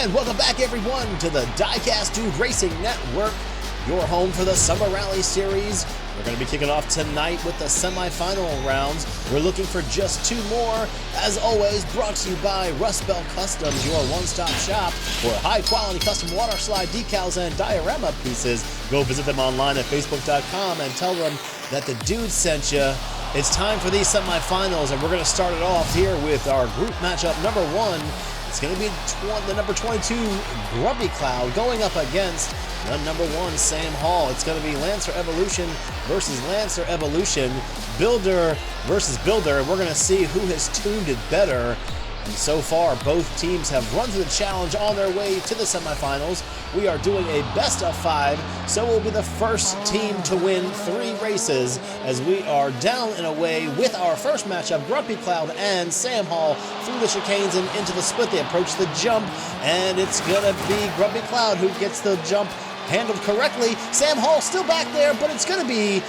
And welcome back, everyone, to the Diecast Dude Racing Network, your home for the Summer Rally Series. We're going to be kicking off tonight with the semifinal rounds. We're looking for just two more. As always, brought to you by Rust Belt Customs, your one-stop shop for high-quality custom water slide decals and diorama pieces. Go visit them online at facebook.com and tell them that the dude sent you. It's time for these semifinals, and we're going to start it off here with our group matchup number one. It's going to be the number 22 Grumpy Cloud going up against the number one Sam Hall. It's going to be Lancer Evolution versus Lancer Evolution, Builder versus Builder, and we're going to see who has tuned it better. And so far, both teams have run through the challenge on their way to the semifinals. We are doing a best of 5, so we'll be the first team to win 3 races as we are down and away with our first matchup, Grumpy Cloud and Sam Hall through the chicanes and into the split. They approach the jump, and it's going to be Grumpy Cloud who gets the jump handled correctly. Sam Hall still back there, but it's going to be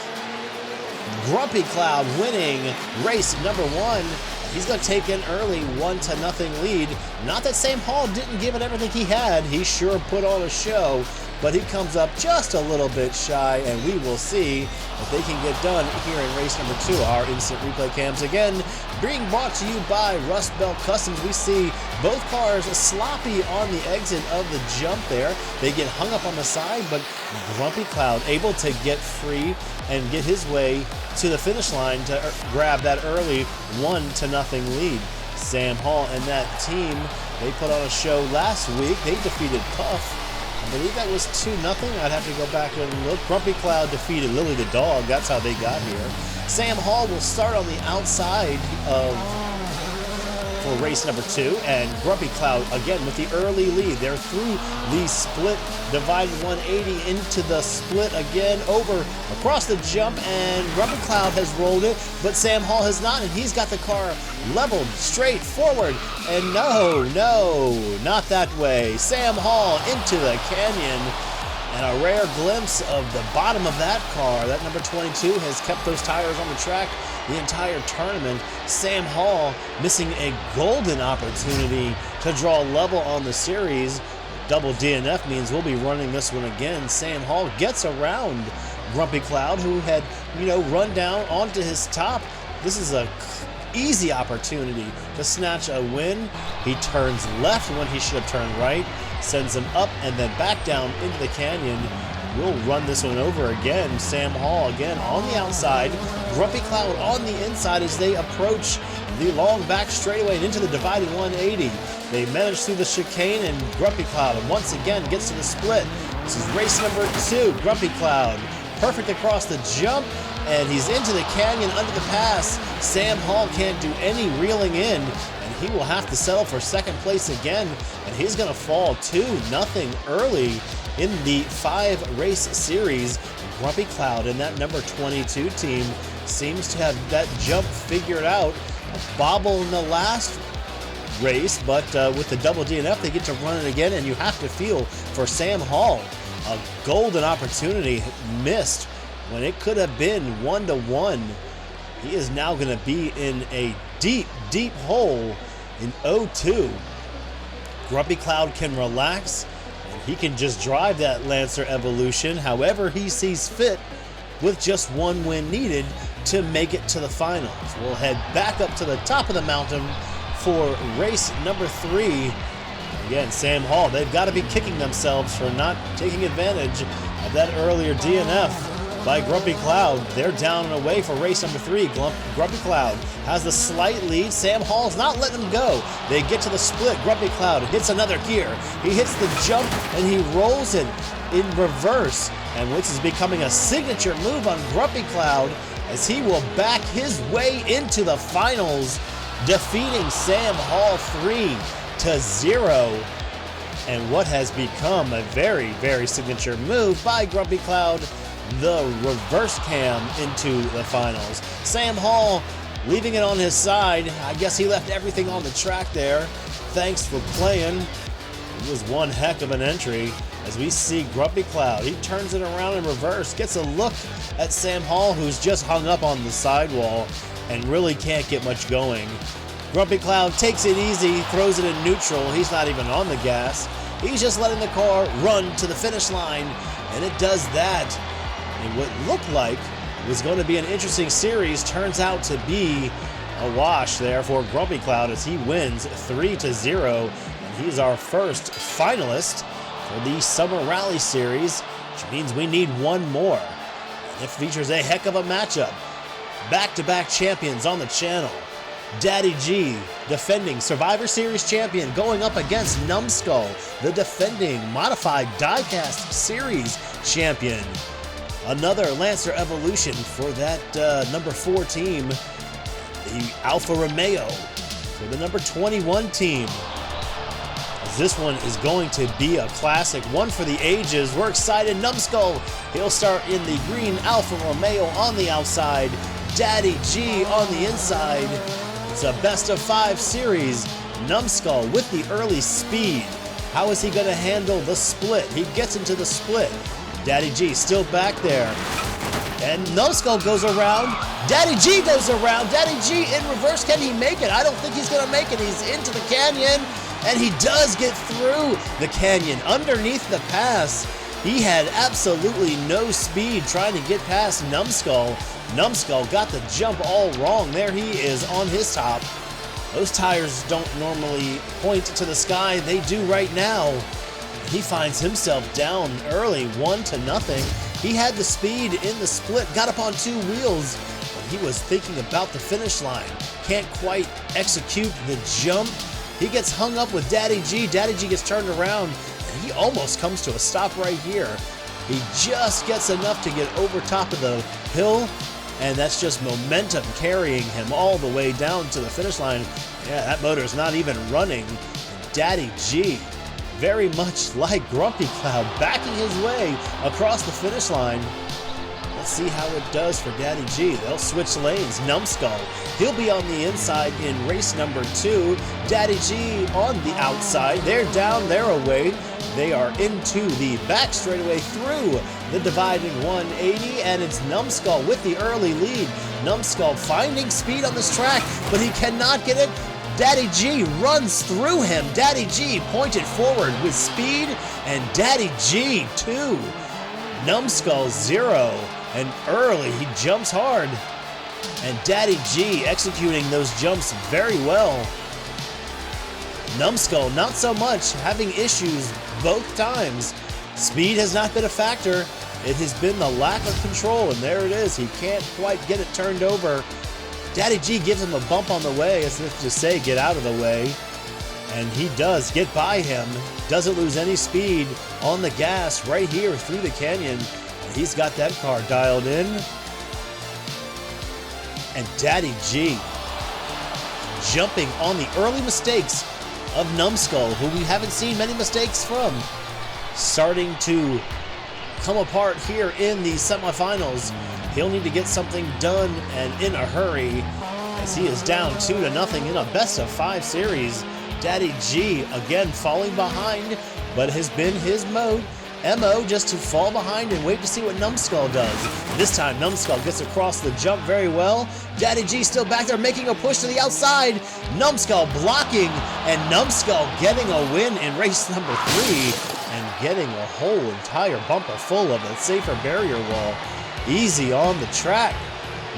Grumpy Cloud winning race number 1. He's going to take an early 1-0 lead. Not that Sam Hall didn't give it everything he had. He sure put on a show, but he comes up just a little bit shy, and we will see if they can get done here in race number 2. Our instant replay cams again being brought to you by Rust Belt Customs. We see both cars sloppy on the exit of the jump there. They get hung up on the side, but Grumpy Cloud able to get free and get his way to the finish line to grab that early 1-0 lead. Sam Hall and that team, they put on a show last week. They defeated Puff. I believe that was 2-0. I'd have to go back and look. Grumpy Cloud defeated Lily the dog. That's how they got here. Sam Hall will start on the outside for race number 2, and Grumpy Cloud again with the early lead. They're through the split, divided 180 into the split again, over across the jump, and Grumpy Cloud has rolled it, but Sam Hall has not, and he's got the car leveled straight forward, and no, not that way. Sam Hall into the canyon, and a rare glimpse of the bottom of that car. That number 22 has kept those tires on the track the entire tournament. Sam Hall missing a golden opportunity to draw level on the series. Double DNF means we'll be running this one again. Sam Hall gets around Grumpy Cloud, who had, run down onto his top. This is a easy opportunity to snatch a win. He turns left when he should have turned right, sends him up and then back down into the canyon. We'll run this one over again. Sam Hall again on the outside, Grumpy Cloud on the inside as they approach the long back straightaway and into the dividing 180. They manage through the chicane, and Grumpy Cloud once again gets to the split. This is race number 2. Grumpy Cloud perfect across the jump, and he's into the canyon under the pass. Sam Hall can't do any reeling in, and he will have to settle for second place again, and he's going to fall 2-0 early in the 5-race series. Grumpy Cloud and that number 22 team seems to have that jump figured out. A bobble in the last race, but with the double DNF, they get to run it again, and you have to feel for Sam Hall. A golden opportunity missed when it could have been 1-1. He is now going to be in a deep hole in 0-2. Grumpy Cloud can relax, and he can just drive that Lancer Evolution however he sees fit, with just one win needed to make it to the finals. We'll head back up to the top of the mountain for race number 3. Again, Sam Hall, they've got to be kicking themselves for not taking advantage of that earlier DNF by Grumpy Cloud. They're down and away for race number 3. Grumpy Cloud has the slight lead. Sam Hall's not letting them go. They get to the split. Grumpy Cloud hits another gear. He hits the jump, and he rolls it in reverse, and which is becoming a signature move on Grumpy Cloud as he will back his way into the finals, defeating Sam Hall 3-0. And what has become a very signature move by Grumpy Cloud, the reverse cam into the finals. Sam Hall leaving it on his side. I guess he left everything on the track there. Thanks for playing. It was one heck of an entry as we see Grumpy Cloud. He turns it around in reverse, gets a look at Sam Hall, who's just hung up on the sidewall and really can't get much going. Grumpy Cloud takes it easy, throws it in neutral. He's not even on the gas. He's just letting the car run to the finish line, and it does that. And what looked like was going to be an interesting series turns out to be a wash there for Grumpy Cloud as he wins 3-0. And he's our first finalist for the Summer Rally Series, which means we need one more. And it features a heck of a matchup. Back-to-back champions on the channel. Daddy G, defending Survivor Series champion, going up against Numbskull, the defending Modified Diecast Series champion. Another Lancer Evolution for that number 4 team, the Alfa Romeo for the number 21 team. This one is going to be a classic, one for the ages. We're excited. Numbskull, he'll start in the green Alfa Romeo on the outside. Daddy G on the inside. It's a best-of-5 series. Numbskull with the early speed. How is he going to handle the split? He gets into the split. Daddy G still back there. And Numbskull goes around. Daddy G goes around. Daddy G in reverse. Can he make it? I don't think he's going to make it. He's into the canyon. And he does get through the canyon underneath the pass. He had absolutely no speed trying to get past Numbskull. Numbskull got the jump all wrong. There he is on his top. Those tires don't normally point to the sky. They do right now. He finds himself down early, 1-0. He had the speed in the split, got up on 2 wheels, but he was thinking about the finish line. Can't quite execute the jump. He gets hung up with Daddy G. Daddy G gets turned around, and he almost comes to a stop right here. He just gets enough to get over top of the hill, and that's just momentum carrying him all the way down to the finish line. Yeah, that motor is not even running. And Daddy G, very much like Grumpy Cloud, backing his way across the finish line. Let's see how it does for Daddy G. They'll switch lanes. Numbskull, he'll be on the inside in race number 2. Daddy G on the outside. They're down, they're away. They are into the back straightaway through the dividing 180, and it's Numbskull with the early lead. Numbskull finding speed on this track, but he cannot get it. Daddy G runs through him. Daddy G pointed forward with speed, and Daddy G 2. Numbskull 0. And early, he jumps hard. And Daddy G executing those jumps very well. Numbskull, not so much, having issues both times. Speed has not been a factor. It has been the lack of control, and there it is. He can't quite get it turned over. Daddy G gives him a bump on the way, as if to say, get out of the way. And he does get by him. Doesn't lose any speed on the gas right here through the canyon. He's got that car dialed in. And Daddy G jumping on the early mistakes of Numbskull, who we haven't seen many mistakes from. Starting to come apart here in the semifinals. He'll need to get something done and in a hurry, as he is down 2-0 in a best-of-5 series. Daddy G again falling behind, but it has been his MO just to fall behind and wait to see what Numbskull does. This time, Numbskull gets across the jump very well. Daddy G still back there making a push to the outside. Numbskull blocking, and Numbskull getting a win in race number 3 and getting a whole entire bumper full of a safer barrier wall. Easy on the track.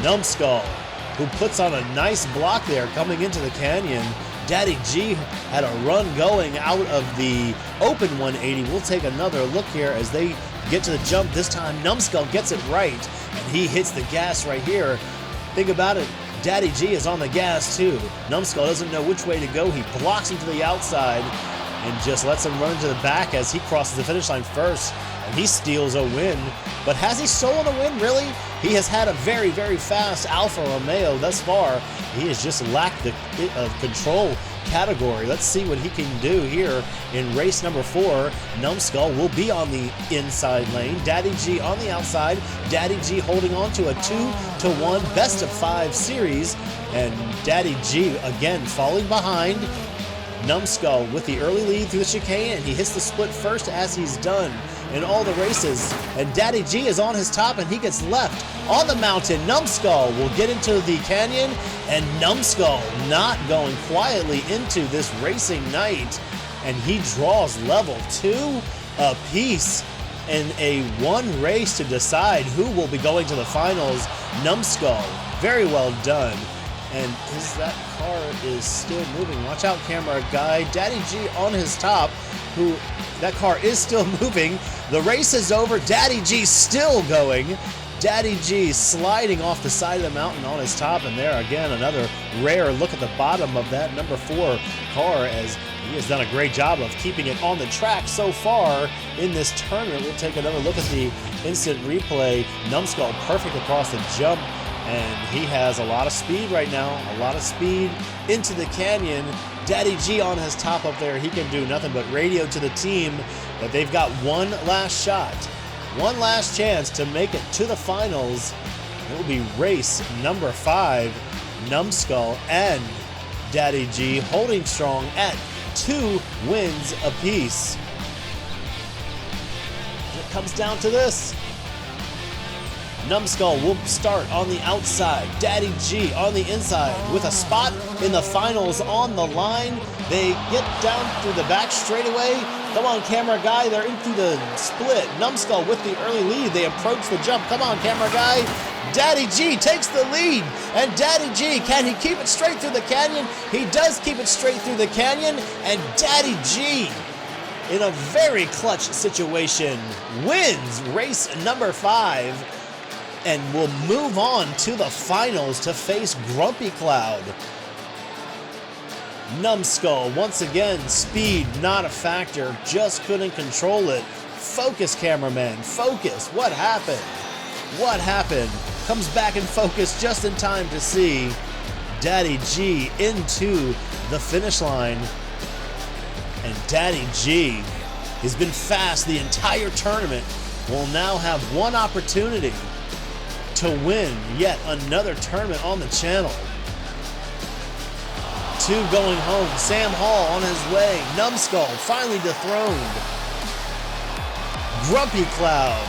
Numbskull, who puts on a nice block there coming into the canyon. Daddy G had a run going out of the open 180. We'll take another look here as they get to the jump. This time, Numbskull gets it right, and he hits the gas right here. Think about it. Daddy G is on the gas, too. Numbskull doesn't know which way to go. He blocks him to the outside and just lets him run to the back as he crosses the finish line first, and he steals a win. But has he stolen a win, really? He has had a very, very fast Alfa Romeo thus far. He has just lacked the control category. Let's see what he can do here in race number 4. Numbskull will be on the inside lane. Daddy G on the outside. Daddy G holding on to a 2-1 best-of-5 series. And Daddy G again falling behind. Numbskull with the early lead through the chicane, and he hits the split first as he's done. in all the races. And Daddy G is on his top, and he gets left on the mountain. Numbskull will get into the canyon, and Numbskull not going quietly into this racing night. And he draws level 2 apiece in a one race to decide who will be going to the finals. Numbskull, very well done. And that car is still moving. Watch out, camera guy. Daddy G on his top, that car is still moving. The race is over. Daddy G still going. Daddy G sliding off the side of the mountain on his top, and there again, another rare look at the bottom of that number 4 car, as he has done a great job of keeping it on the track so far in this tournament. We'll take another look at the instant replay. Numbskull perfect across the jump, and he has a lot of speed right now, a lot of speed into the canyon. Daddy G on his top up there, he can do nothing but radio to the team that they've got one last shot, one last chance to make it to the finals. It will be race number 5, Numbskull and Daddy G holding strong at 2 wins apiece. It comes down to this. Numbskull will start on the outside, Daddy G on the inside with a spot in the finals on the line. They get down through the back straightaway. Come on, camera guy, they're in through the split. Numbskull with the early lead. They approach the jump. Come on, camera guy. Daddy G takes the lead, and Daddy G, can he keep it straight through the canyon? He does keep it straight through the canyon, and Daddy G, in a very clutch situation, wins race number 5. And will move on to the finals to face Grumpy Cloud. Numbskull, once again, speed not a factor, just couldn't control it. Focus, cameraman, focus. What happened? What happened? Comes back in focus just in time to see Daddy G into the finish line. And Daddy G has been fast the entire tournament, will now have one opportunity to win yet another tournament on the channel. 2 going home. Sam Hall on his way. Numbskull finally dethroned. Grumpy Cloud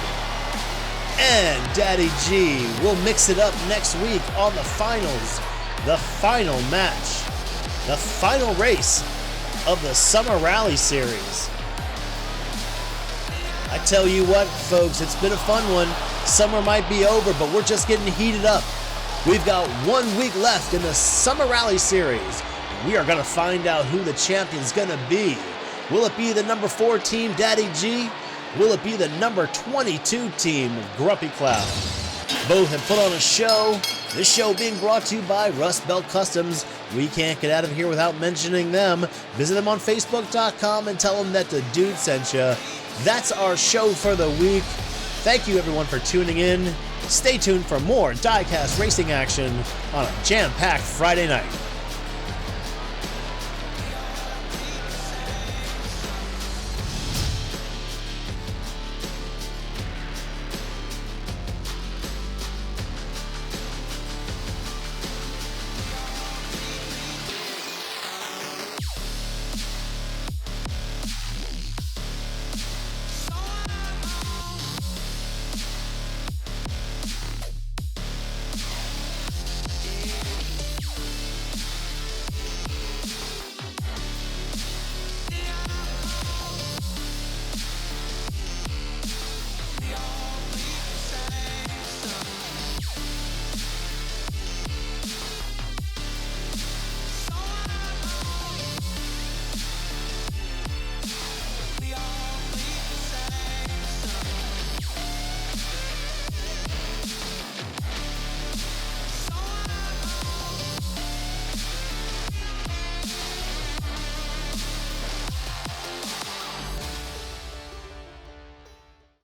and Daddy G will mix it up next week on the finals. The final match. The final race of the Summer Rally Series. I tell you what, folks, it's been a fun one. Summer might be over, but we're just getting heated up. We've got 1 week left in the Summer Rally Series. We are going to find out who the champion's going to be. Will it be the number 4 team, Daddy G? Will it be the number 22 team, Grumpy Cloud? Both have put on a show. This show being brought to you by Rust Belt Customs. We can't get out of here without mentioning them. Visit them on Facebook.com and tell them that the dude sent you. That's our show for the week. Thank you, everyone, for tuning in. Stay tuned for more Diecast racing action on a jam-packed Friday night.